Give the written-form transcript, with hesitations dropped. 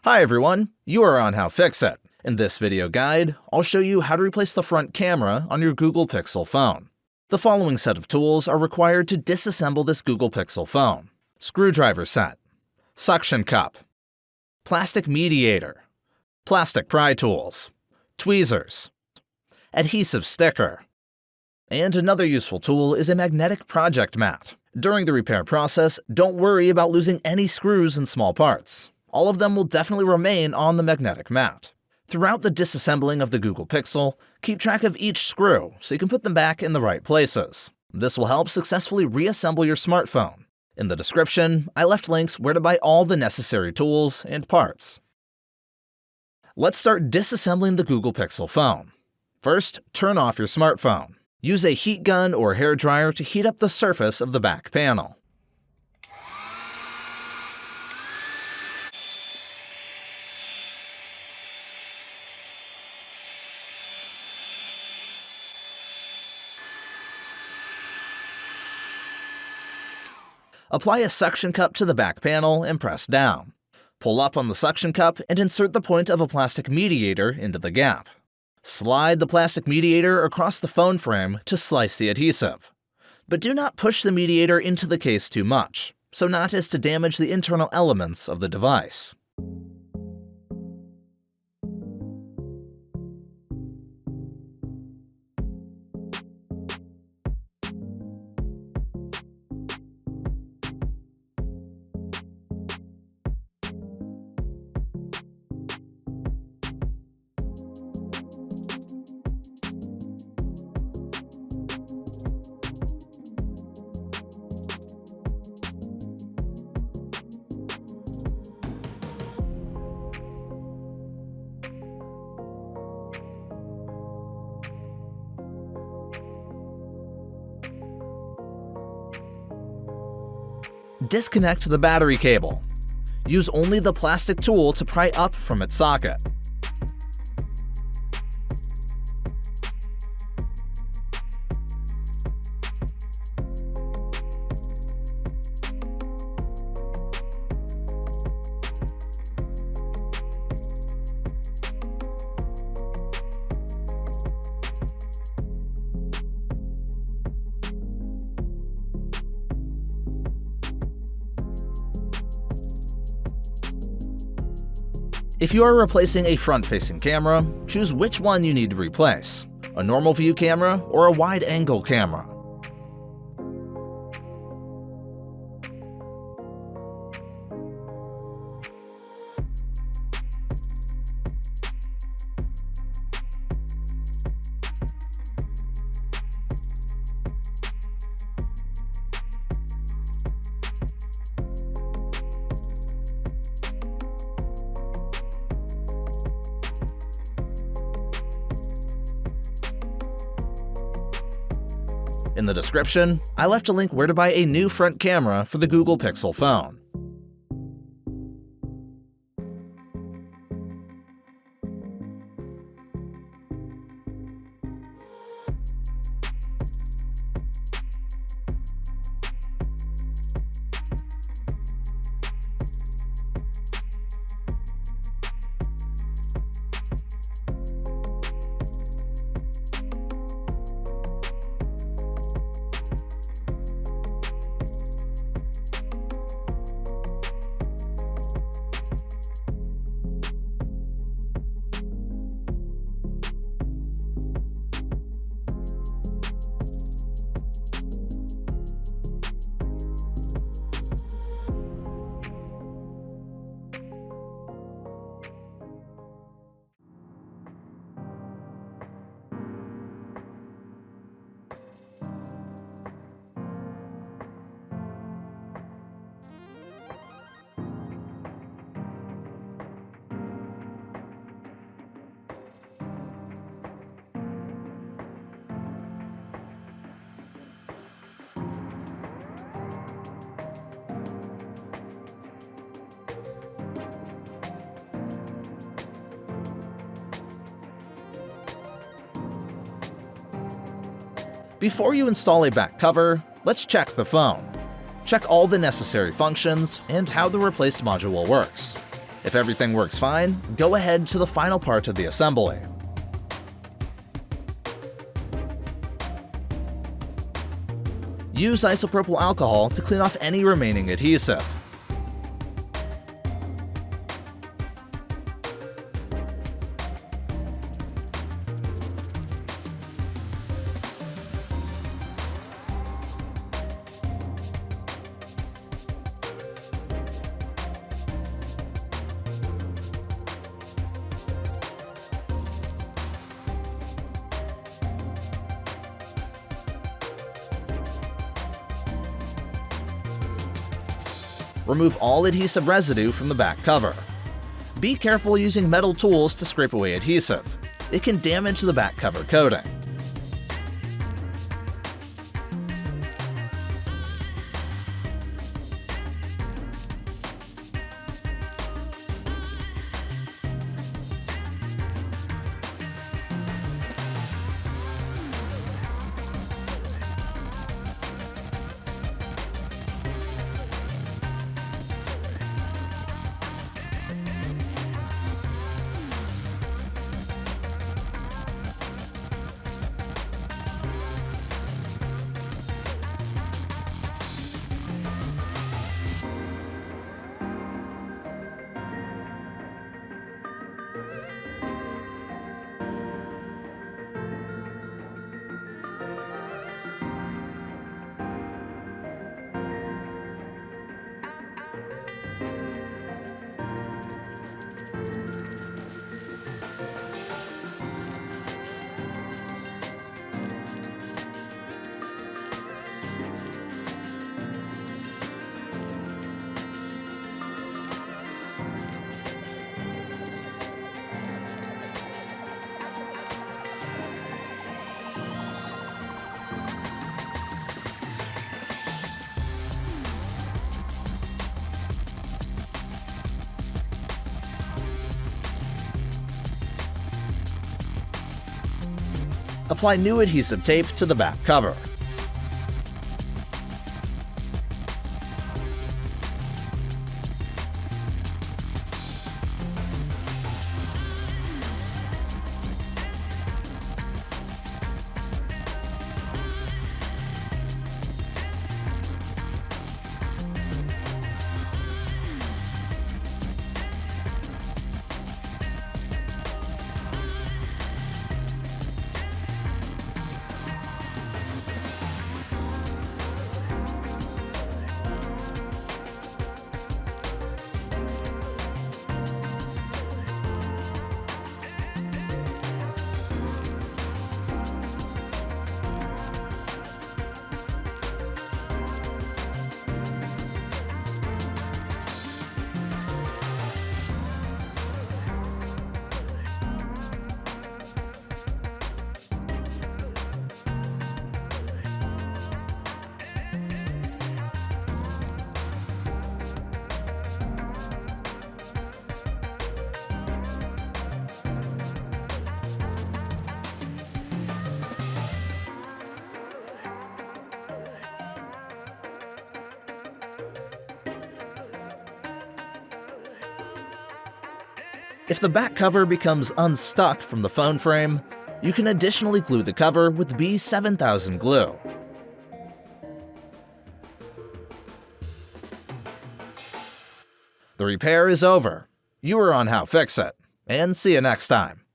Hi everyone, you are on How Fix It. In this video guide, I'll show you how to replace the front camera on your Google Pixel phone. The following set of tools are required to disassemble this Google Pixel phone. Screwdriver set, suction cup, plastic mediator, plastic pry tools, tweezers, adhesive sticker. And another useful tool is a magnetic project mat. During the repair process, don't worry about losing any screws and small parts. All of them will definitely remain on the magnetic mat. Throughout the disassembling of the Google Pixel, keep track of each screw so you can put them back in the right places. This will help successfully reassemble your smartphone. In the description, I left links where to buy all the necessary tools and parts. Let's start disassembling the Google Pixel phone. First, turn off your smartphone. Use a heat gun or hairdryer to heat up the surface of the back panel. Apply a suction cup to the back panel and press down. Pull up on the suction cup and insert the point of a plastic mediator into the gap. Slide the plastic mediator across the phone frame to slice the adhesive. But do not push the mediator into the case too much, so not as to damage the internal elements of the device. Disconnect the battery cable. Use only the plastic tool to pry up from its socket. If you are replacing a front-facing camera, choose which one you need to replace, a normal view camera or a wide-angle camera. In the description, I left a link where to buy a new front camera for the Google Pixel phone. Before you install a back cover, let's check the phone. Check all the necessary functions and how the replaced module works. If everything works fine, go ahead to the final part of the assembly. Use isopropyl alcohol to clean off any remaining adhesive. Remove all adhesive residue from the back cover. Be careful using metal tools to scrape away adhesive. It can damage the back cover coating. Apply new adhesive tape to the back cover. If the back cover becomes unstuck from the phone frame, you can additionally glue the cover with B7000 glue. The repair is over. You are on How Fix It, and see you next time.